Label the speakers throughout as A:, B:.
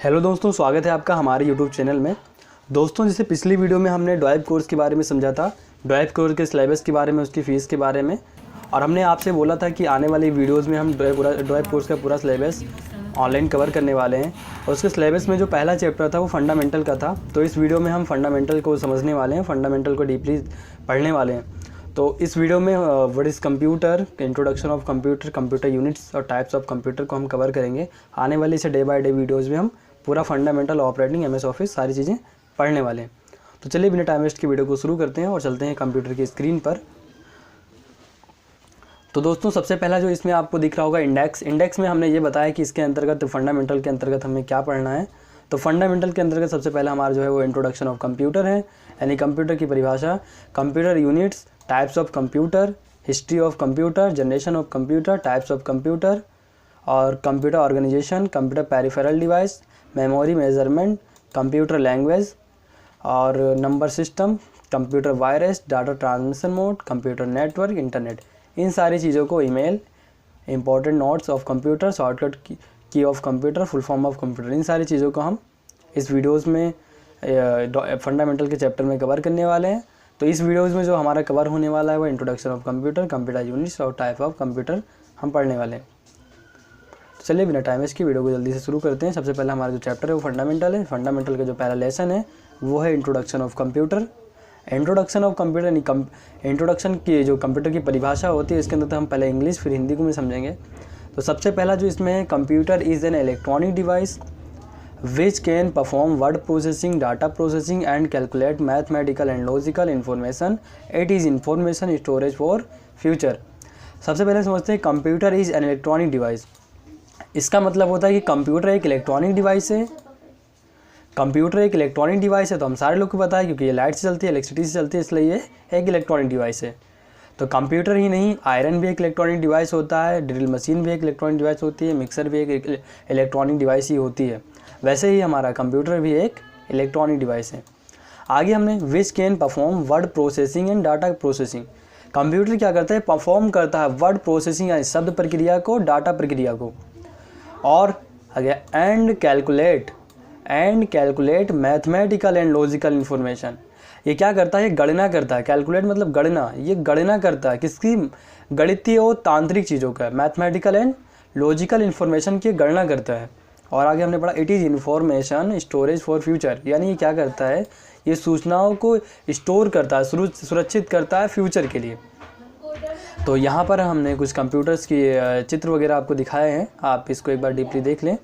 A: Hello दोस्तों, स्वागत है आपका हमारे यूट्यूब चैनल में। दोस्तों, जैसे पिछली वीडियो में हमने डॉएब कोर्स के बारे में समझा था, डॉएब कोर्स के सिलेबस के बारे में, उसकी फ़ीस के बारे में, और हमने आपसे बोला था कि आने वाली वीडियोस में हम डॉएब कोर्स का पूरा सिलेबस ऑनलाइन कवर करने वाले हैं। और उसके सिलेबस में जो पहला चैप्टर था वो फंडामेंटल का था। तो इस वीडियो में हम फंडामेंटल को समझने वाले हैं, फंडामेंटल को डीपली पढ़ने वाले हैं। तो इस वीडियो में what is computer, introduction of computer, computer units और टाइप्स ऑफ कंप्यूटर को हम कवर करेंगे। आने वाले इसे डे बाय डे वीडियोज़ में हम पूरा फंडामेंटल, ऑपरेटिंग, MS ऑफिस, सारी चीज़ें पढ़ने वाले हैं। तो चलिए बिना टाइम वेस्ट की वीडियो को शुरू करते हैं और चलते हैं कंप्यूटर की स्क्रीन पर। तो दोस्तों, सबसे पहला जो इसमें आपको दिख रहा होगा इंडेक्स में हमने ये बताया कि इसके अंतर्गत फंडामेंटल के अंतर्गत हमें क्या पढ़ना है। तो फंडामेंटल के अंतर्गत सबसे पहला हमारा जो है वो इंट्रोडक्शन ऑफ कंप्यूटर है, यानी कंप्यूटर की परिभाषा, computer units, types of computer, history of computer, generation of computer, types of computer और computer organisation, computer peripheral device, memory measurement, computer language और number system, computer virus, data transmission mode, computer network, internet. इन सारी चीज़ों को email, important notes of computer, shortcut key of computer, full form of computer, इन सारी चीज़ों को हम इस वीडियोस में फंडामेंटल के चैप्टर में कवर करने वाले हैं। तो इस वीडियोस में जो हमारा कवर होने वाला है वो introduction of computer, computer units और टाइप ऑफ कंप्यूटर हम पढ़ने वाले हैं। तो चलिए बिना टाइम वेस्ट की वीडियो को जल्दी से शुरू करते हैं। सबसे पहले हमारा जो चैप्टर है वो फंडामेंटल है। फंडामेंटल का जो पहला लेसन है वो है introduction of computer. Introduction of computer यानी इंट्रोडक्शन की जो कंप्यूटर की परिभाषा होती है, इसके अंदर तो हम पहले इंग्लिश फिर हिंदी को में समझेंगे। तो सबसे पहला जो इसमें है, computer is an electronic device which can perform word processing, data processing and calculate mathematical and logical information. It is information storage for future. सबसे पहले समझते हैं computer is an electronic device. इसका मतलब होता है कि कंप्यूटर एक इलेक्ट्रॉनिक डिवाइस है। कंप्यूटर एक इलेक्ट्रॉनिक डिवाइस है तो हम सारे लोग को पता है, क्योंकि ये लाइट से चलती है, इलेक्ट्रिसिटी से चलती है, इसलिए ये एक इलेक्ट्रॉनिक डिवाइस है। तो कंप्यूटर ही नहीं, आयरन भी एक इलेक्ट्रॉनिक डिवाइस होता है, ड्रिल मशीन भी एक इलेक्ट्रॉनिक डिवाइस होती है, मिक्सर भी एक इलेक्ट्रॉनिक डिवाइस ही होती है। वैसे ही हमारा कंप्यूटर भी एक इलेक्ट्रॉनिक डिवाइस है। आगे हमने which can perform word processing and data processing. Computer क्या करता है, परफॉर्म करता है वर्ड प्रोसेसिंग यानी शब्द प्रक्रिया को, डाटा प्रक्रिया को, और and calculate mathematical and logical information. ये क्या करता है, गणना करता है। कैलकुलेट मतलब गणना, ये गणना करता है किसकी, गणितीय और तांत्रिक चीज़ों का, मैथमेटिकल एंड लॉजिकल इन्फॉर्मेशन की गणना करता है। और आगे हमने पढ़ा it is information storage for future, यानी ये क्या करता है, ये सूचनाओं को स्टोर करता है, सुरक्षित करता है फ्यूचर के लिए। तो यहाँ पर हमने कुछ कंप्यूटर्स की चित्र वगैरह आपको दिखाए हैं, आप इसको एक बार डीपली देख लें।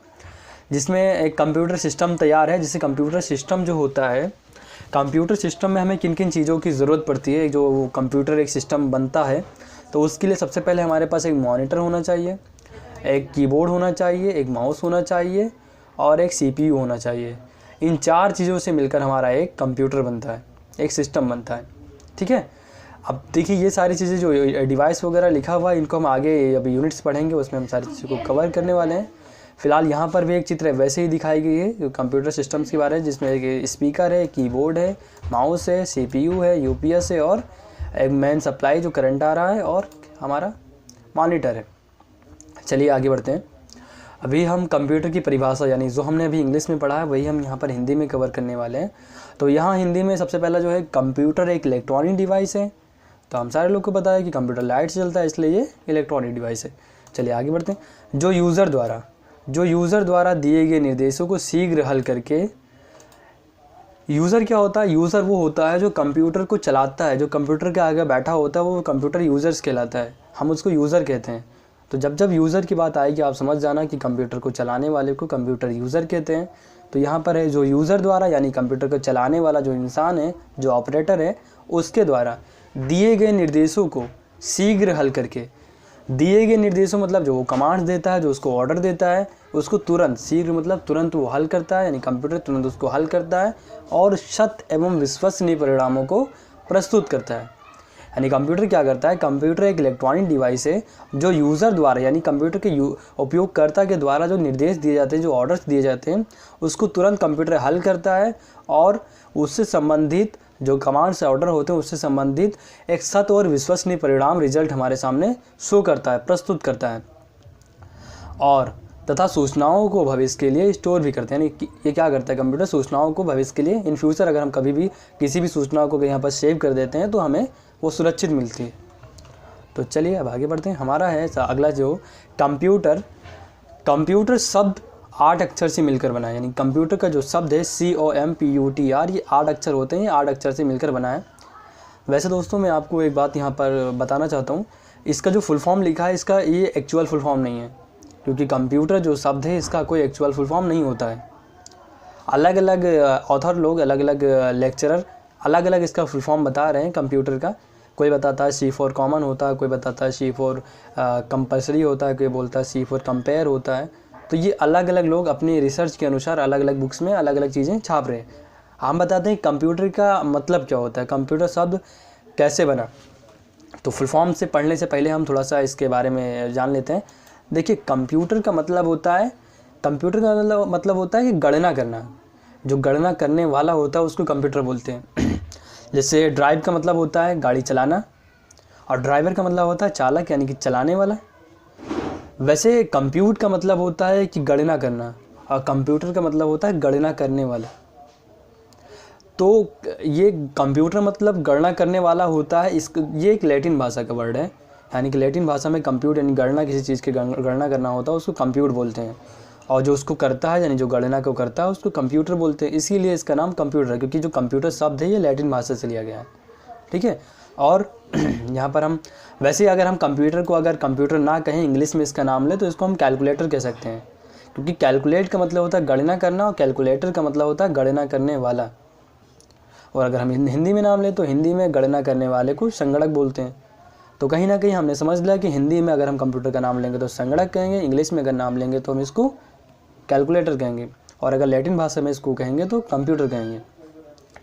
A: जिसमें एक कंप्यूटर सिस्टम तैयार है। जैसे कंप्यूटर सिस्टम जो होता है, कंप्यूटर सिस्टम में हमें किन किन चीज़ों की ज़रूरत पड़ती है, जो कंप्यूटर एक सिस्टम बनता है। तो उसके लिए सबसे पहले हमारे पास एक मॉनिटर होना चाहिए, एक कीबोर्ड होना चाहिए, एक माउस होना चाहिए और एक CPU होना चाहिए। इन चार चीज़ों से मिलकर हमारा एक कंप्यूटर बनता है, एक सिस्टम बनता है। ठीक है, अब देखिए ये सारी चीज़ें जो डिवाइस वगैरह लिखा हुआ है, इनको हम आगे अभी यूनिट्स पढ़ेंगे, उसमें हम सारी चीज़ों को कवर करने वाले हैं। फिलहाल यहाँ पर भी एक चित्र वैसे ही दिखाई गई है जो कंप्यूटर सिस्टम्स के बारे में, जिसमें एक स्पीकर है, कीबोर्ड है, माउस है, CPU है, UPS है और एक मेन सप्लाई जो करंट आ रहा है और हमारा मॉनिटर है। चलिए आगे बढ़ते हैं। अभी हम कंप्यूटर की परिभाषा, यानी जो हमने अभी इंग्लिश में पढ़ा है वही हम यहाँ पर हिंदी में कवर करने वाले हैं। तो यहाँ हिंदी में सबसे पहला जो है, कंप्यूटर एक इलेक्ट्रॉनिक डिवाइस है। तो हम सारे लोग को पता है कि कंप्यूटर लाइट से चलता है, इसलिए ये इलेक्ट्रॉनिक डिवाइस है। चलिए आगे बढ़ते हैं। जो यूज़र द्वारा दिए गए निर्देशों को शीघ्र हल करके, यूज़र क्या होता है, यूज़र वो होता है जो कंप्यूटर को चलाता है, जो कंप्यूटर के आगे बैठा होता है, वो कंप्यूटर यूज़र्स कहलाता है, हम उसको यूज़र कहते हैं। तो जब यूज़र की बात आएगी आप समझ जाना कि कंप्यूटर को चलाने वाले को कंप्यूटर यूज़र कहते हैं। तो यहाँ पर है जो यूज़र द्वारा, यानी कंप्यूटर को चलाने वाला जो इंसान है, जो ऑपरेटर है, उसके द्वारा दिए गए निर्देशों को शीघ्र हल करके, दिए गए निर्देशों मतलब जो वो कमांड्स देता है, जो उसको ऑर्डर देता है, उसको तुरंत, शीघ्र मतलब तुरंत वो हल करता है, यानी कंप्यूटर तुरंत उसको हल करता है और सत्य एवं विश्वसनीय परिणामों को प्रस्तुत करता है। यानी कंप्यूटर क्या करता है, कंप्यूटर एक इलेक्ट्रॉनिक डिवाइस है जो यूज़र द्वारा, यानी कंप्यूटर के उपयोगकर्ता के द्वारा जो निर्देश दिए जाते हैं, जो ऑर्डर्स दिए जाते हैं, उसको तुरंत कंप्यूटर हल करता है और उससे संबंधित जो कमांड से ऑर्डर होते हैं उससे संबंधित एक सत्य और विश्वसनीय परिणाम, रिजल्ट हमारे सामने शो करता है, प्रस्तुत करता है। और तथा सूचनाओं को भविष्य के लिए स्टोर भी करते हैं। यानी ये क्या करता है कंप्यूटर, सूचनाओं को भविष्य के लिए, इन फ्यूचर अगर हम कभी भी किसी भी सूचना को यहाँ पर सेव कर देते हैं तो हमें वो सुरक्षित मिलती है। तो चलिए अब आगे बढ़ते हैं। हमारा है अगला जो कंप्यूटर। कंप्यूटर शब्द 8 अक्षर से मिलकर बना है। यानी कंप्यूटर का जो शब्द है COMPUTR, ये 8 अक्षर होते हैं, 8 अक्षर से मिलकर बना है। वैसे दोस्तों मैं आपको एक बात यहाँ पर बताना चाहता हूँ, इसका जो फुल फॉर्म लिखा है इसका ये एक्चुअल फुल फॉर्म नहीं है, क्योंकि कंप्यूटर जो शब्द है इसका कोई एक्चुअल फुल फॉर्म नहीं होता है। अलग अलग ऑथर लोग, अलग अलग लेक्चरर अलग अलग इसका फुल फॉर्म बता रहे हैं कंप्यूटर का। कोई बताता है C फॉर कॉमन होता है, कोई बताता है C फॉर कंपल्सरी होता है, कोई बोलता है C फॉर कंपेयर होता है। तो ये अलग अलग लोग अपनी रिसर्च के अनुसार अलग अलग बुक्स में अलग अलग चीज़ें छाप रहे हैं। हम बताते हैं कंप्यूटर का मतलब क्या होता है, कंप्यूटर शब्द कैसे बना। तो फुल फॉर्म से पढ़ने से पहले हम थोड़ा सा इसके बारे में जान लेते हैं। देखिए कंप्यूटर का मतलब होता है, कंप्यूटर का मतलब होता है कि गणना करना। जो गणना करने वाला होता है उसको कंप्यूटर बोलते हैं। जैसे ड्राइव का मतलब होता है गाड़ी चलाना, और ड्राइवर का मतलब होता है चालक यानी कि चलाने वाला। वैसे कंप्यूट का मतलब होता है कि गणना करना, और कंप्यूटर का मतलब होता है गणना करने वाला। तो ये कंप्यूटर मतलब गणना करने वाला होता है। ये एक लैटिन भाषा का वर्ड है, यानी कि लैटिन भाषा में कंप्यूट यानी गणना, किसी चीज़ की गणना करना होता है उसको कंप्यूट बोलते हैं, और जो उसको करता है यानी जो गणना को करता है उसको कंप्यूटर बोलते हैं। इसीलिए इसका नाम कंप्यूटर है, क्योंकि जो कंप्यूटर शब्द है ये लैटिन भाषा से लिया गया है। ठीक है। और यहाँ पर हम वैसे अगर हम कंप्यूटर को अगर कंप्यूटर ना कहें, इंग्लिश में इसका नाम ले तो इसको हम कैलकुलेटर कह सकते हैं, क्योंकि कैलकुलेट का मतलब होता है गणना करना और कैलकुलेटर का मतलब होता है गणना करने वाला। और अगर हम हिंदी में नाम लें तो हिंदी में गणना करने वाले को संगणक बोलते हैं। तो कहीं ना कहीं हमने समझ लिया कि हिंदी में अगर हम कंप्यूटर का नाम लेंगे तो संगणक कहेंगे, इंग्लिश में अगर नाम लेंगे तो हम इसको कैलकुलेटर कहेंगे, और अगर लैटिन भाषा में इसको कहेंगे तो कंप्यूटर कहेंगे।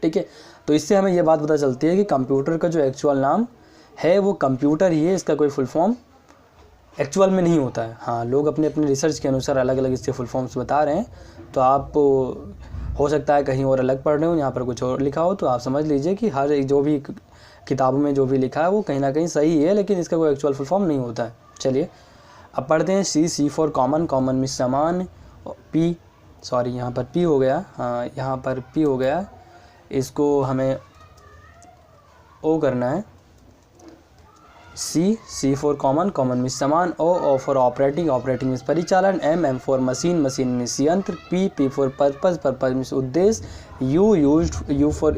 A: ठीक है। तो इससे हमें ये बात पता चलती है कि कंप्यूटर का जो एक्चुअल नाम है वो कंप्यूटर ही है, इसका कोई फुल फॉर्म एक्चुअल में नहीं होता है। हाँ, लोग अपने अपने रिसर्च के अनुसार अलग अलग इसके फुल फॉर्म्स बता रहे हैं, तो आप हो सकता है कहीं और अलग पढ़ रहे हो, यहाँ पर कुछ और लिखा हो, तो आप समझ लीजिए कि हर एक जो भी किताबों में जो भी लिखा है वो कहीं ना कहीं सही है, लेकिन इसका कोई एक्चुअल फुल फॉर्म नहीं होता है। चलिए अब पढ़ते हैं C फॉर कॉमन, कॉमन में समान, यहाँ पर P हो गया, हाँ यहाँ पर P हो गया, इसको हमें O करना है। C फॉर कॉमन, कॉमन में समान, O फॉर ऑपरेटिंग, ऑपरेटिंग में परिचालन, M फॉर मशीन, मशीन में यंत्र, P फॉर पर्पस, पर्पस में उद्देश्य, U फॉर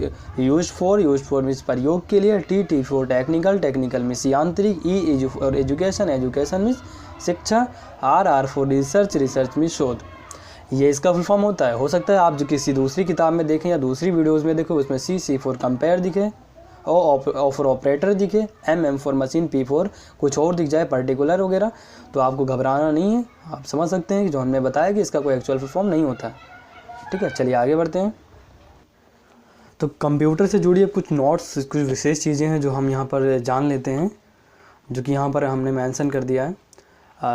A: में प्रयोग के लिए, T फॉर टेक्निकल, टेक्निकल में यांत्रिक, E फॉर एजुकेशन, एजुकेशन में शिक्षा, R फॉर रिसर्च, रिसर्च में शोध। ये इसका फुल फॉर्म होता है। हो सकता है आप जो किसी दूसरी किताब में देखें या दूसरी वीडियोज़ में देखो उसमें C फॉर कंपेयर दिखे, O फॉर ऑपरेटर दिखे, M for machine, P for कुछ और दिख जाए पर्टिकुलर वगैरह। तो आपको घबराना नहीं है, आप समझ सकते हैं कि जो हमने बताया कि इसका कोई एक्चुअल फुल फॉर्म नहीं होता। ठीक है, चलिए आगे बढ़ते हैं। तो कंप्यूटर से जुड़ी कुछ नोट्स, कुछ विशेष चीज़ें हैं जो हम यहाँ पर जान लेते हैं, जो कि यहाँ पर हमने मेंशन कर दिया है।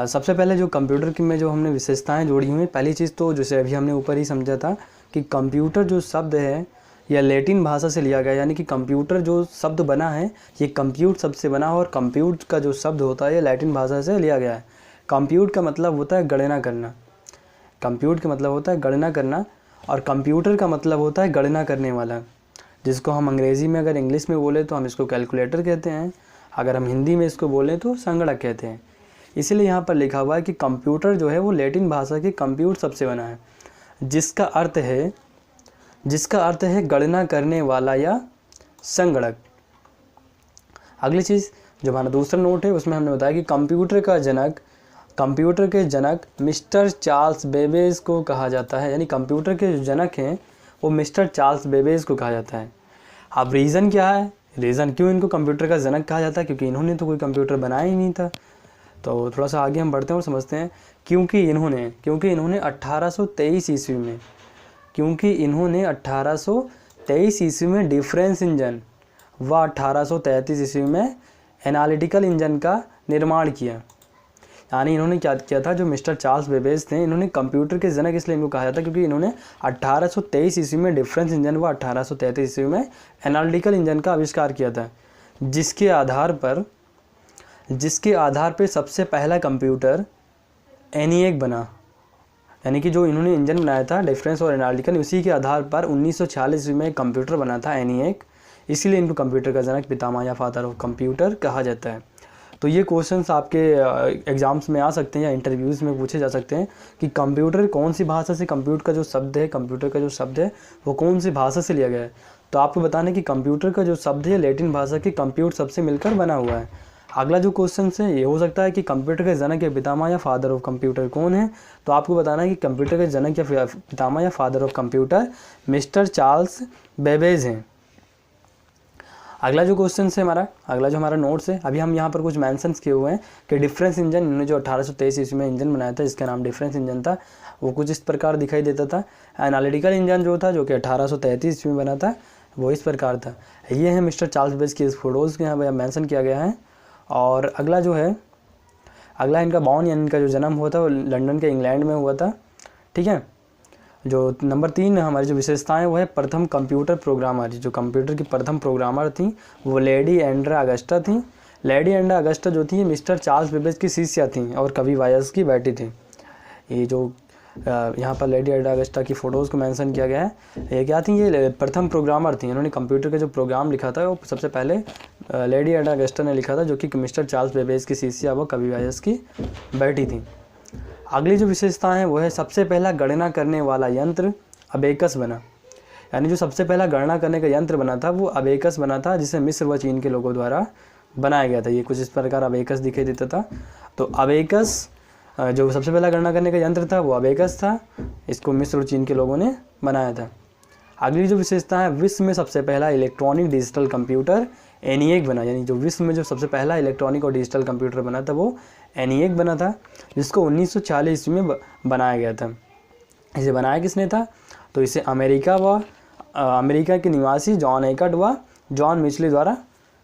A: सबसे पहले जो कंप्यूटर की में जो हमने विशेषताएं जोड़ी हुई, पहली चीज़ तो जैसे अभी हमने ऊपर ही समझा था कि कंप्यूटर जो शब्द है या लैटिन भाषा से लिया गया, यानी कि कंप्यूटर जो शब्द बना है ये कंप्यूट शब्द से बना, और कंप्यूट का जो शब्द होता है ये लैटिन भाषा से लिया गया है। कंप्यूट का मतलब होता है गणना करना, कंप्यूट का मतलब होता है गणना करना, और कंप्यूटर का मतलब होता है गणना करने वाला, जिसको हम अंग्रेज़ी में अगर इंग्लिश में बोले तो हम इसको कैलकुलेटर कहते हैं, अगर हम हिंदी में इसको बोलें तो संगणक कहते हैं। इसीलिए यहाँ पर लिखा हुआ है कि कंप्यूटर जो है वो लैटिन भाषा के कंप्यूट शब्द से बना है, जिसका अर्थ है गणना करने वाला या संगणक। अगली चीज़ जो हमारा दूसरा नोट है उसमें हमने बताया कि कंप्यूटर के जनक मिस्टर चार्ल्स बेबेज को कहा जाता है, यानी कंप्यूटर के जो जनक हैं वो मिस्टर चार्ल्स बेबेज को कहा जाता है। अब रीज़न क्या है, रीज़न क्यों इनको कंप्यूटर का जनक कहा जाता है, क्योंकि इन्होंने तो कोई कंप्यूटर बनाया ही नहीं था। तो थोड़ा सा आगे हम बढ़ते हैं और समझते हैं क्योंकि इन्होंने 1823 ईस्वी में डिफरेंस इंजन व 1833 ईस्वी में एनालिटिकल इंजन का निर्माण किया। यानी इन्होंने क्या किया था, जो मिस्टर चार्ल्स बेबेज थे इन्होंने कंप्यूटर के जनक इसलिए इनको कहा जाता है क्योंकि इन्होंने 1823 ईस्वी में डिफरेंस इंजन व 1833 ईस्वी में एनालिटिकल इंजन का आविष्कार किया था, जिसके आधार पर सबसे पहला कंप्यूटर ENIAC बना। यानी कि जो इन्होंने इंजन बनाया था डिफरेंस और एनालिटिकल, उसी के आधार पर 1946 में एक कंप्यूटर बना था ENIAC, इसीलिए इनको कंप्यूटर का जनक, पितामह या फादर ऑफ कंप्यूटर कहा जाता है। तो ये क्वेश्चंस आपके एग्जाम्स में आ सकते हैं या इंटरव्यूज़ में पूछे जा सकते हैं कि कंप्यूटर कौन सी भाषा से, कंप्यूटर का जो शब्द है, कंप्यूटर का जो शब्द है वो कौन सी भाषा से लिया गया है। तो आपको बताना है कि कंप्यूटर का जो शब्द है लैटिन भाषा के कंप्यूट शब्द से मिलकर बना हुआ है। अगला जो क्वेश्चन है ये हो सकता है कि कंप्यूटर के जनक या पितामह या फादर ऑफ कंप्यूटर कौन है। तो आपको बताना है कि कंप्यूटर के जनक या पितामह या father of computer mister Charles Babbage हैं। अगला जो क्वेश्चन है हमारा, अगला जो हमारा नोट्स है, अभी हम यहाँ पर कुछ मेंशंस किए हुए हैं कि डिफरेंस इंजन, इन्होंने जो 1823 ईस्वी में इंजन बनाया था जिसका नाम डिफरेंस इंजन था, वो कुछ इस प्रकार दिखाई देता था। एनालिटिकल इंजन जो था जो कि 1833 ईस्वी में बना था वो इस प्रकार था। ये है मिस्टर चार्ल्स बेबेज की फोटोज़ के यहाँ पर मेंशन किया गया है। और अगला जो है, अगला इनका बॉर्न यानी इनका जो जन्म हुआ था वो लंदन के इंग्लैंड में हुआ था। ठीक है। जो नंबर 3 हमारी जो विशेषताएं वो है प्रथम कंप्यूटर प्रोग्रामर, जो कंप्यूटर की प्रथम प्रोग्रामर थी वो लेडी एंड्रा अगस्टा थी। लेडी एंड्रा अगस्टा जो थी मिस्टर चार्ल्स बेबेज की शिष्या थी और कवि वायस की बेटी थी। ये जो यहाँ पर लेडी एंड्रा अगस्टा की फ़ोटोज़ को मेंशन किया गया है, ये क्या थी, ये प्रथम प्रोग्रामर थी। इन्होंने कंप्यूटर का जो प्रोग्राम लिखा था वो सबसे पहले लेडी एंड्रा अगस्टा ने लिखा था, जो कि मिस्टर चार्ल्स बेबेज की शिष्या व कवि वायस की बेटी थी। अगली जो विशेषता है वो है सबसे पहला गणना करने वाला यंत्र अबेकस बना। यानी जो सबसे पहला गणना करने का यंत्र बना था वो अबेकस बना था, जिसे मिस्र व चीन के लोगों द्वारा बनाया गया था। ये कुछ इस प्रकार अबेकस दिखाई देता था। तो अबेकस जो सबसे पहला गणना करने का यंत्र था वो अबेकस था, इसको मिस्र और चीन के लोगों ने बनाया था। अगली जो विशेषता है, विश्व में सबसे पहला इलेक्ट्रॉनिक डिजिटल कंप्यूटर ENIAC बना। यानी जो विश्व में जो सबसे पहला इलेक्ट्रॉनिक और डिजिटल कंप्यूटर बना था वो ENIAC बना था, जिसको 1940 ईस्वी में बनाया गया था। इसे बनाया किसने था, तो इसे अमेरिका के निवासी जॉन एकर्ट व जॉन मिचली द्वारा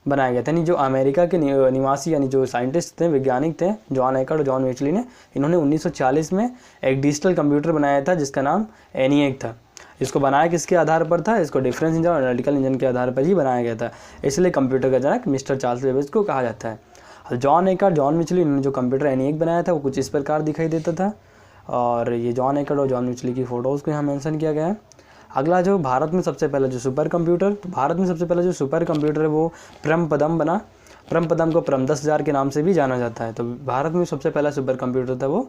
A: बनाया गया था। यानी जो अमेरिका के निवासी यानी जो साइंटिस्ट थे, वैज्ञानिक थे, जॉन एकर्ट और जॉन मिचली ने, इन्होंने 1940 में एक डिजिटल कंप्यूटर बनाया था जिसका नाम ENIAC था। इसको बनाया किसके आधार पर था, इसको डिफरेंस इंजन और एनालिटिकल इंजन के आधार पर ही बनाया गया था, इसलिए कंप्यूटर का जनक मिस्टर चार्ल्स बेबेज को कहा जाता है। जॉन एकर्ट, जॉन मिचली, इन्होंने जो कंप्यूटर ENIAC बनाया था वो कुछ इस प्रकार दिखाई देता था। और ये जॉन एकर्ट और जॉन मिचली की फ़ोटोज़ को यहाँ मेंशन किया गया है। अगला जो भारत में सबसे पहला जो सुपर कंप्यूटर, तो भारत में सबसे पहला जो सुपर कंप्यूटर है वो परमपदम बना। परमपदम को परम 10,000 के नाम से भी जाना जाता है। तो भारत में सबसे पहला सुपर कंप्यूटर था वो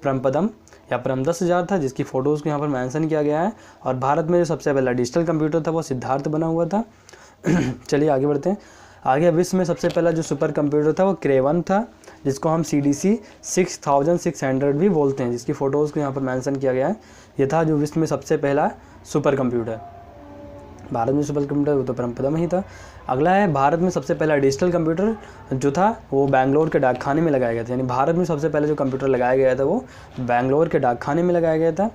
A: परमपदम या परम 10,000 था, जिसकी फ़ोटोज़ को यहाँ पर मेंशन किया गया है। और भारत में जो सबसे पहला डिजिटल कंप्यूटर था वो सिद्धार्थ बना हुआ था। चलिए आगे बढ़ते हैं। आगे विश्व में सबसे पहला जो सुपर कंप्यूटर था वो क्रेवन था, जिसको हम CDC 6600 भी बोलते हैं, जिसकी फ़ोटोज़ को यहाँ पर मेंशन किया गया है। ये था जो विश्व में सबसे पहला सुपर कंप्यूटर। भारत में सुपर कंप्यूटर वो तो परमपदम ही था। अगला है भारत में सबसे पहला डिजिटल कंप्यूटर जो था वो बेंगलोर के डाकखाने में लगाया गया था। यानी भारत में सबसे पहले जो कंप्यूटर लगाया गया था वो बेंगलोर के डाकखाने में लगाया गया था।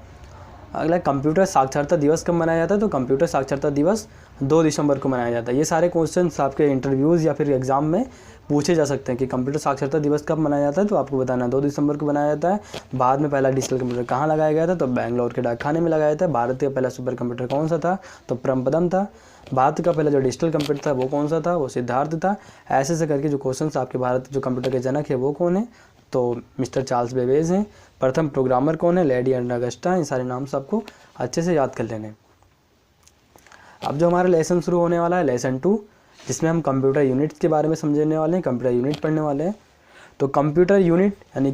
A: अगला कंप्यूटर साक्षरता दिवस कब मनाया जाता है, तो कंप्यूटर साक्षरता दिवस 2 दिसंबर को मनाया जाता है। ये सारे क्वेश्चंस आपके इंटरव्यूज़ या फिर एग्जाम में पूछे जा सकते हैं कि कंप्यूटर साक्षरता दिवस कब मनाया जाता है, तो आपको बताना है 2 दिसंबर को मनाया जाता है। भारत में पहला डिजिटल कंप्यूटर कहाँ लगाया गया था, तो बेंगलोर के डाकखाने में लगाया था। भारत का पहला सुपर कंप्यूटर कौन सा था, तो परमपदम था। भारत का पहला जो डिजिटल कंप्यूटर था वो कौन सा था, वो सिद्धार्थ था। ऐसे से करके जो क्वेश्चंस आपके भारत जो कंप्यूटर के जनक है वो कौन है, तो मिस्टर चार्ल्स बेबेज हैं। प्रथम प्रोग्रामर कौन है, लेडी एंड्रा अगस्टा। ये सारे नाम से आपको अच्छे से याद कर लेने। अब जो हमारा लेसन शुरू होने वाला है लेसन 2, जिसमें हम कंप्यूटर यूनिट्स के बारे में समझने वाले हैं, कंप्यूटर यूनिट पढ़ने वाले हैं। तो कंप्यूटर यूनिट यानी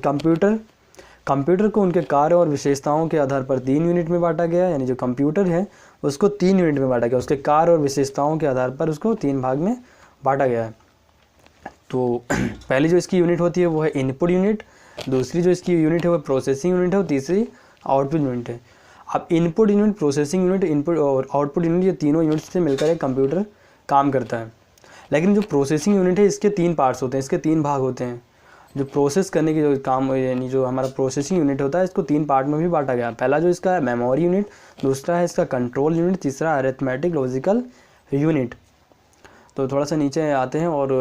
A: कंप्यूटर को उनके कार्य और विशेषताओं के आधार पर 3 यूनिट में बांटा गया है। यानी जो कंप्यूटर है उसको 3 यूनिट में बांटा गया, उसके कार्य और विशेषताओं के आधार पर उसको 3 भाग में बांटा गया है। तो पहली जो इसकी यूनिट होती है वो है इनपुट यूनिट, दूसरी जो इसकी यूनिट है वो प्रोसेसिंग यूनिट है और तीसरी आउटपुट यूनिट है। अब input unit, processing unit, input और आउटपुट यूनिट, ये तीनों यूनिट्स से मिलकर एक कंप्यूटर काम करता है। लेकिन जो प्रोसेसिंग यूनिट है इसके 3 पार्ट्स होते हैं, इसके 3 भाग होते हैं। जो प्रोसेस करने की जो काम यानी जो हमारा प्रोसेसिंग यूनिट होता है इसको 3 पार्ट में भी बांटा गया। पहला जो इसका है मेमोरी यूनिट, दूसरा है इसका कंट्रोल यूनिट, तीसरा अरिथमेटिक लॉजिकल यूनिट। तो थोड़ा सा नीचे आते हैं और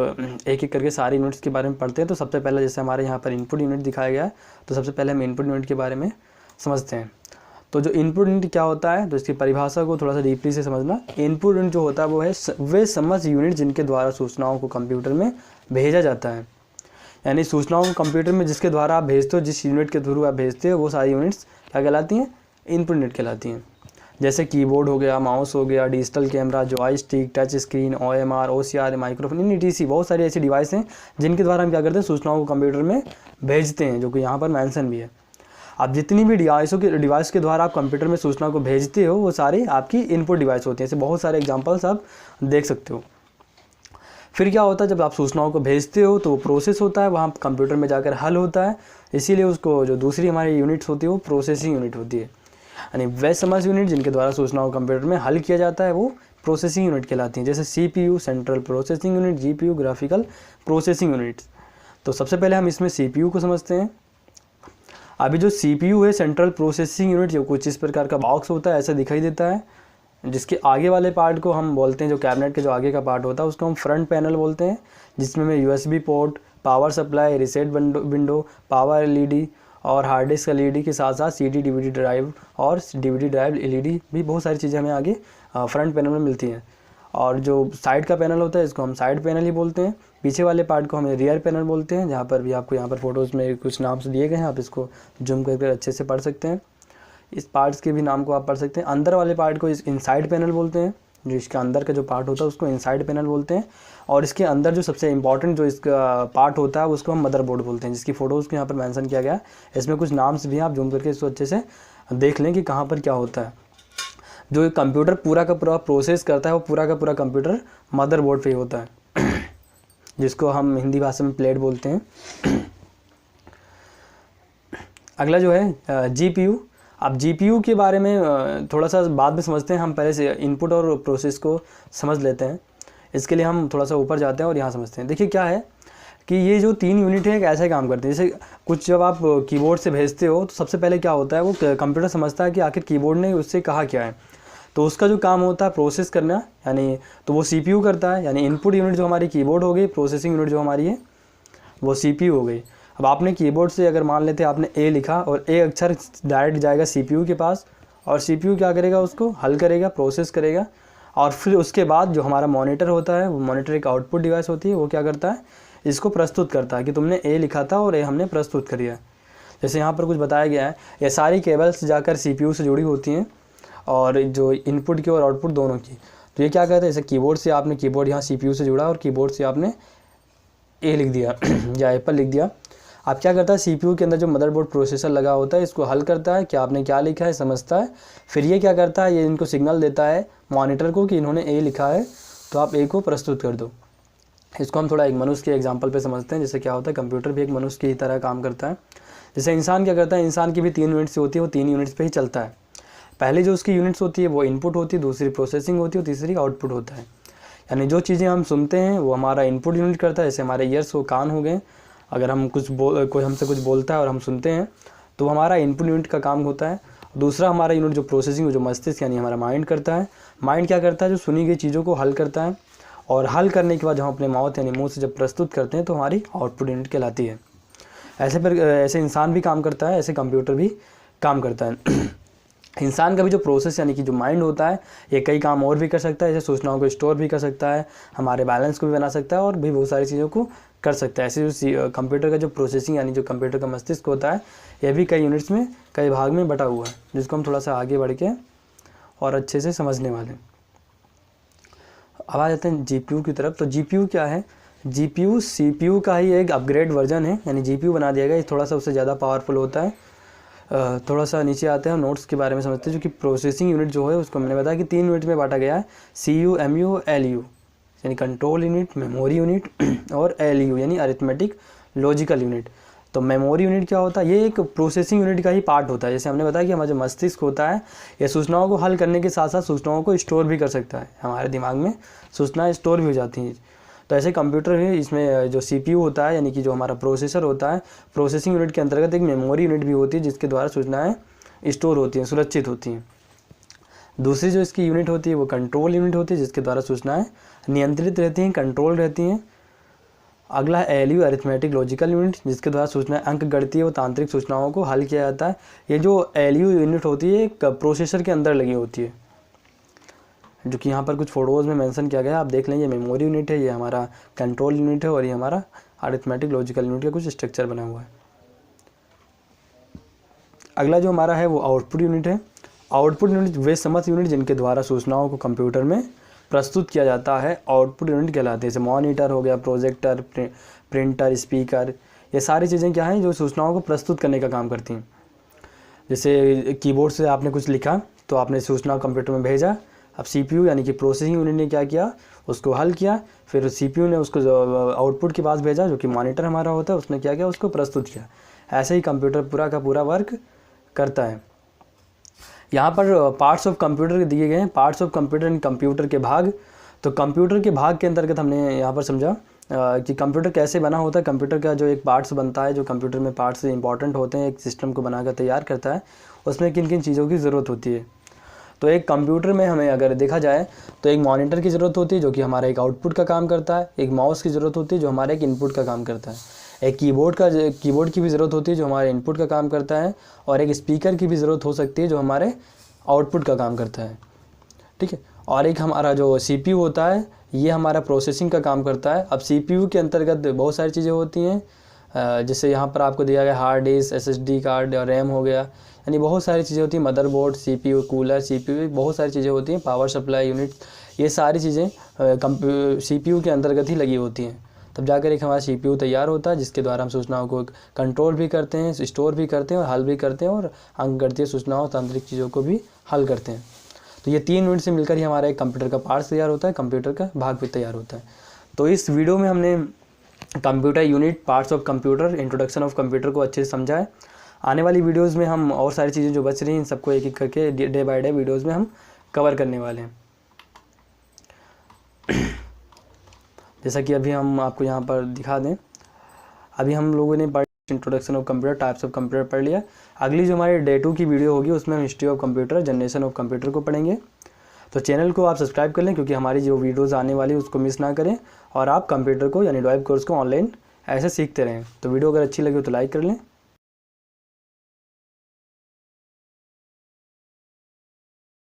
A: एक एक करके सारे यूनिट्स के बारे में पढ़ते हैं। तो सबसे पहले जैसे हमारे यहाँ पर इनपुट यूनिट दिखाया गया है, तो सबसे पहले हम इनपुट यूनिट के बारे में समझते हैं। तो जो इनपुट यूनिट क्या होता है, तो इसकी परिभाषा को थोड़ा सा डीपली से समझना। इनपुट यूनिट जो होता है वो है वे समस्त यूनिट जिनके द्वारा सूचनाओं को कंप्यूटर में भेजा जाता है। यानी सूचनाओं को कंप्यूटर में जिसके द्वारा आप भेजते हो, जिस यूनिट के थ्रू आप भेजते हो, वो सारी यूनिट्स क्या कहलाती हैं? इनपुट यूनिट कहलाती हैं। जैसे कीबोर्ड हो गया, माउस हो गया, digital camera, joystick, touch screen, OMR, OCR, microphone, ETC, बहुत सारी ऐसी डिवाइस हैं जिनके द्वारा हम क्या करते हैं? सूचनाओं को कंप्यूटर में भेजते हैं, जो कि यहाँ पर मेंशन भी है। अब जितनी भी डिवाइस के द्वारा आप कंप्यूटर में सूचना को भेजते हो, वो सारी आपकी इनपुट डिवाइस होती हैं। ऐसे बहुत सारे एग्जांपल्स आप देख सकते हो। फिर क्या होता है, जब आप सूचनाओं को भेजते हो तो वो प्रोसेस होता है, वहाँ कंप्यूटर में जाकर हल होता है। इसीलिए उसको जो दूसरी हमारी यूनिट्स होती है वो प्रोसेसिंग यूनिट होती है। यानी वे समझ यूनिट जिनके द्वारा सूचनाओं को कंप्यूटर में हल किया जाता है, वो प्रोसेसिंग यूनिट कहलाती हैं। जैसे CPU central processing unit, GPU graphical processing units. तो सबसे पहले हम इसमें CPU को समझते हैं। अभी जो CPU है, सेंट्रल प्रोसेसिंग यूनिट, जो कुछ इस प्रकार का बॉक्स होता है, ऐसा दिखाई देता है, जिसके आगे वाले पार्ट को हम बोलते हैं, जो कैबिनेट के जो आगे का पार्ट होता है उसको हम फ्रंट पैनल बोलते हैं, जिसमें में USB port, power supply, reset window, power LED और हार्ड डिस्क LED के साथ साथ CD DVD ड्राइव और DVD ड्राइव LED भी, बहुत सारी चीज़ें हमें आगे फ्रंट पैनल में मिलती हैं। और जो साइड का पैनल होता है इसको हम साइड पैनल ही बोलते हैं। पीछे वाले पार्ट को हम रियर पैनल बोलते हैं, जहाँ पर भी आपको यहाँ पर फोटोज़ में कुछ नाम से दिए गए हैं, आप इसको जूम करके अच्छे से पढ़ सकते हैं। इस पार्ट्स के भी नाम को आप पढ़ सकते हैं। अंदर वाले पार्ट को इनसाइड पैनल बोलते हैं, जो इसके अंदर का जो पार्ट होता है उसको इनसाइड पैनल बोलते हैं। और इसके अंदर जो सबसे इंपॉर्टेंट जो इसका पार्ट होता है उसको हम मदरबोर्ड बोलते हैं, जिसकी फ़ोटोज़ को यहाँ पर मेंशन किया गया है। इसमें कुछ नाम्स भी हैं, आप जूम करके इसको अच्छे से देख लें कि कहाँ पर क्या होता है। जो कंप्यूटर पूरा का पूरा प्रोसेस करता है, वो पूरा का पूरा कंप्यूटर मदरबोर्ड पे ही होता है, जिसको हम हिंदी भाषा में प्लेट बोलते हैं। अगला जो है GPU। अब GPU के बारे में थोड़ा सा बाद में समझते हैं, हम पहले से इनपुट और प्रोसेस को समझ लेते हैं। इसके लिए हम थोड़ा सा ऊपर जाते हैं और यहाँ समझते हैं। देखिए क्या है कि ये जो 3 यूनिट है ऐसे काम करते हैं। जैसे कुछ जब आप कीबोर्ड से भेजते हो तो सबसे पहले क्या होता है, वो कंप्यूटर समझता है कि आखिर कीबोर्ड ने उससे कहा क्या है, तो उसका जो काम होता है प्रोसेस करना, यानी तो वो CPU करता है। यानी इनपुट यूनिट जो हमारी कीबोर्ड हो गई, प्रोसेसिंग यूनिट जो हमारी है वो CPU हो गई। अब आपने कीबोर्ड से अगर मान लेते आपने A लिखा और A अक्षर डायरेक्ट जाएगा CPU के पास, और CPU क्या करेगा, उसको हल करेगा, प्रोसेस करेगा। और फिर उसके बाद जो हमारा मॉनिटर होता है, वो मॉनिटर एक आउटपुट डिवाइस होती है, वो क्या करता है, इसको प्रस्तुत करता है कि तुमने A लिखा था और A हमने प्रस्तुत कर दिया। जैसे यहाँ पर कुछ बताया गया है, ये सारी केबल्स जाकर CPU से जुड़ी होती हैं, और जो इनपुट की और आउटपुट दोनों की। तो ये क्या कहते हैं, जैसे कीबोर्ड से आपने कीबोर्ड यहाँ CPU से जुड़ा और कीबोर्ड से आपने A लिख दिया या एप्पल लिख दिया। अब क्या करता है, CPU के अंदर जो मदरबोर्ड प्रोसेसर लगा होता है, इसको हल करता है कि आपने क्या लिखा है, समझता है। फिर ये क्या करता है, ये इनको सिग्नल देता है मॉनिटर को कि इन्होंने A लिखा है, तो आप A को प्रस्तुत कर दो। इसको हम थोड़ा एक मनुष्य के एग्जाम्पल पे समझते हैं। जैसे क्या होता है, कंप्यूटर भी एक मनुष्य की तरह काम करता है। जैसे इंसान क्या करता है, इंसान की भी 3 यूनिट्स होती है, वो 3 यूनिट्स पर ही चलता है। पहले जो उसकी यूनिट्स होती है वो इनपुट होती है, दूसरी प्रोसेसिंग होती है, तीसरी आउटपुट होता है। यानी जो चीज़ें हम सुनते हैं वो हमारा इनपुट यूनिट करता है। जैसे हमारे ईयर्स वो कान हो गए, अगर हम कोई हमसे कुछ बोलता है और हम सुनते हैं तो हमारा इनपुट यूनिट का काम होता है। दूसरा हमारा यूनिट जो प्रोसेसिंग, जो मस्तिष्क यानी हमारा माइंड करता है। माइंड क्या करता है, जो सुनी गई चीज़ों को हल करता है, और हल करने के बाद जब हम अपने माउथ यानी मुँह से जब प्रस्तुत करते हैं तो हमारी आउटपुट यूनिट कहलाती है। ऐसे इंसान भी काम करता है, ऐसे कंप्यूटर भी काम करता है। इंसान का भी जो प्रोसेस यानी कि जो माइंड होता है, ये कई काम और भी कर सकता है। जैसे सूचनाओं को स्टोर भी कर सकता है, हमारे बैलेंस को भी बना सकता है, और भी बहुत सारी चीज़ों को कर सकता है। ऐसे जो कंप्यूटर का जो प्रोसेसिंग यानी जो कंप्यूटर का मस्तिष्क होता है, यह भी कई यूनिट्स में, कई भाग में बटा हुआ है, जिसको हम थोड़ा सा आगे बढ़ के और अच्छे से समझने वाले हैं। अब आ जाते हैं GPU की तरफ। तो GPU क्या है, GPU CPU का ही एक अपग्रेड वर्जन है। यानी GPU बना दिया गया, ये थोड़ा सा उससे ज़्यादा पावरफुल होता है। थोड़ा सा नीचे आते हैं, नोट्स के बारे में समझते हैं। जो कि प्रोसेसिंग यूनिट जो है उसको मैंने बताया कि 3 यूनिट में बांटा गया है, CU, MU, LU। यानी कंट्रोल यूनिट, मेमोरी यूनिट और LU यानी अरिथमेटिक लॉजिकल यूनिट। तो मेमोरी यूनिट क्या होता है, ये एक प्रोसेसिंग यूनिट का ही पार्ट होता है। जैसे हमने बताया कि हमारा जो मस्तिष्क होता है, ये सूचनाओं को हल करने के साथ साथ सूचनाओं को स्टोर भी कर सकता है। हमारे दिमाग में सूचनाएं स्टोर भी हो जाती हैं। तो ऐसे कंप्यूटर है, इसमें जो CPU होता है यानी कि जो हमारा प्रोसेसर होता है, प्रोसेसिंग यूनिट के अंतर्गत एक मेमोरी यूनिट भी होती है, जिसके द्वारा सूचनाएं स्टोर होती हैं, सुरक्षित होती हैं। दूसरी जो इसकी यूनिट होती है वो कंट्रोल यूनिट होती है, जिसके द्वारा सूचनाएं नियंत्रित रहती हैं, कंट्रोल रहती हैं। अगला है LU, अरिथमेटिक लॉजिकल यूनिट, जिसके द्वारा सूचनाएं अंक गणितीय व तांत्रिक सूचनाओं को हल किया जाता है। ये जो LU यूनिट होती है एक प्रोसेसर के अंदर लगी होती है। जो कि यहाँ पर कुछ फोटोज़ में मेंशन किया गया है, आप देख लें। ये मेमोरी यूनिट है, ये हमारा कंट्रोल यूनिट है और ये हमारा अरिथमेटिक लॉजिकल यूनिट का कुछ स्ट्रक्चर बना हुआ है। अगला जो हमारा है वो आउटपुट यूनिट है। आउटपुट यूनिट वे समस्त यूनिट जिनके द्वारा सूचनाओं को कंप्यूटर में प्रस्तुत किया जाता है आउटपुट यूनिट कहलाते हैं। जैसे मॉनिटर हो गया, प्रोजेक्टर, प्रिंटर, स्पीकर, ये सारी चीज़ें क्या हैं जो सूचनाओं को प्रस्तुत करने का काम करती हैं। जैसे कीबोर्ड से आपने कुछ लिखा तो आपने सूचना कंप्यूटर में भेजा, अब सीपीयू यानी कि प्रोसेसिंग यूनिट ने क्या किया, उसको हल किया, फिर सीपीयू ने उसको आउटपुट के पास भेजा जो कि मॉनिटर हमारा होता है, उसने क्या किया, उसको प्रस्तुत किया। ऐसे ही कंप्यूटर पूरा का पूरा वर्क करता है। यहाँ पर पार्ट्स ऑफ कंप्यूटर दिए गए हैं, parts of computer in computer के भाग। तो कंप्यूटर के भाग के अंतर्गत हमने यहाँ पर समझा कि कंप्यूटर कैसे बना होता है। कंप्यूटर का जो एक पार्ट्स बनता है, जो कंप्यूटर में पार्ट्स इंपॉर्टेंट होते हैं, एक सिस्टम को बनाकर तैयार करता है, उसमें किन किन चीज़ों की ज़रूरत होती है। तो एक कंप्यूटर में हमें अगर देखा जाए तो एक मॉनिटर की ज़रूरत होती है जो कि हमारा एक आउटपुट का काम करता है, एक माउस की ज़रूरत होती है जो हमारा एक इनपुट का काम करता है, एक कीबोर्ड की भी ज़रूरत होती है जो हमारे इनपुट का काम करता है, और एक स्पीकर की भी ज़रूरत हो सकती है जो हमारे आउटपुट का काम करता है। ठीक है, और एक हमारा जो सीपीयू होता है ये हमारा प्रोसेसिंग का काम करता है। अब सीपीयू के अंतर्गत बहुत सारी चीज़ें होती हैं, जैसे यहाँ पर आपको दिया गया हार्ड डिस्क, एसएसडी कार्ड और रैम हो गया, यानी बहुत सारी चीज़ें होती हैं, मदरबोर्ड, सीपीयू, कूलर, सीपीयू, बहुत सारी चीज़ें होती हैं, पावर सप्लाई यूनिट, ये सारी चीज़ें सीपीयू के अंतर्गत ही लगी होती हैं। तब जाकर एक हमारा सीपीयू तैयार होता है जिसके द्वारा हम सूचनाओं को कंट्रोल भी करते हैं, स्टोर भी करते हैं और हल भी करते हैं, और अंकगणितीय सूचनाओं, तांत्रिक चीज़ों को भी हल करते हैं। तो ये 3 यूनिट से मिलकर ही हमारा एक कंप्यूटर का पार्ट्स तैयार होता है, कंप्यूटर का भाग भी तैयार होता है। तो इस वीडियो में हमने computer unit, parts of computer, introduction of computer को अच्छे से समझा है। आने वाली वीडियोज़ में हम और सारी चीज़ें जो बच रही हैं इन सबको एक एक करके डे बाय डे वीडियोज़ में हम कवर करने वाले हैं। जैसा कि अभी हम आपको यहाँ पर दिखा दें, अभी हम लोगों ने introduction of computer, types of computer पढ़ लिया। अगली जो हमारी डे 2 की वीडियो होगी उसमें हम history of computer, generation of computer को पढ़ेंगे। तो चैनल को आप सब्सक्राइब कर लें क्योंकि हमारी जो वीडियोज़ आने वाली है उसको मिस ना करें, और आप कंप्यूटर को यानी ड्राइव कोर्स को ऑनलाइन ऐसे सीखते रहें। तो वीडियो अगर अच्छी लगी हो तो लाइक कर लें।